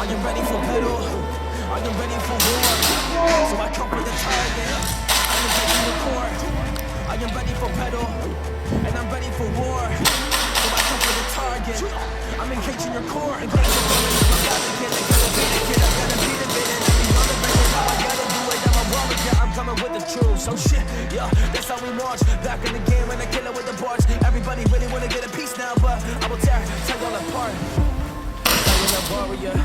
Are you ready for battle? Are you ready for war? So I come for the target. I am taking the court. I am ready for battle, and I'm ready for war. So I come for the target. I'm engaging your core. I gotta get it, gotta beat it, I gotta beat it, beat it. Now I gotta do it, I'm a warrior. I'm coming with the truth. So shit, yeah, that's how we march. Back in the game, and I kill it with the bars. Everybody really wanna get a piece now, but I will tear y'all apart. I am a warrior,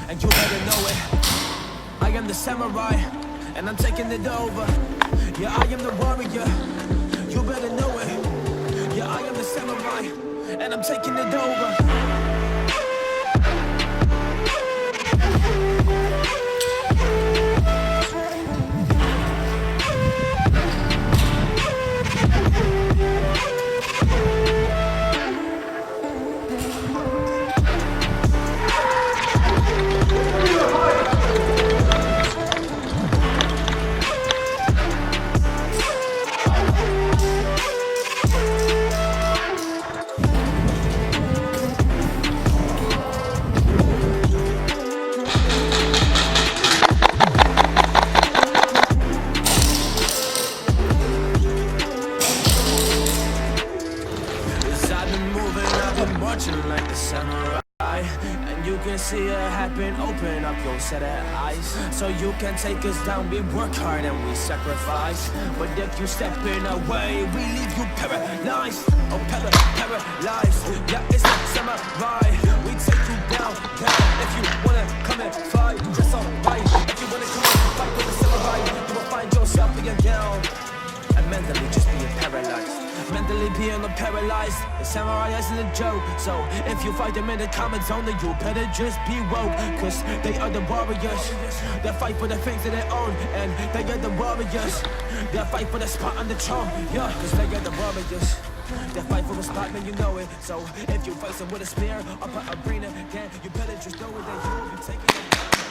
and you better know it. I am the samurai, and I'm taking it over. Yeah, I am the warrior, you better know it. Yeah, I am the samurai, and I'm taking it over. Like the samurai, and you can see it happen. Open up your set of eyes, so you can take us down. We work hard and we sacrifice, but if you step in our way, we leave you paralyzed. Oh, paralyzed. Yeah, it's the samurai. We take you down. If you wanna come and fight, that's alright. If you wanna come and fight with the samurai, you will find yourself being down and mentally just being paralyzed. Mentally being paralyzed, the samurai isn't a joke. So if you fight them in the comments only, you better just be woke. Cause they are the warriors, they fight for the things that they own. And they are the warriors, they fight for the spot on the throne. Yeah, cause they are the warriors, they fight for the spot, man, you know it. So if you fight them with a spear up an arena, then you better just know it, that you will be taking it.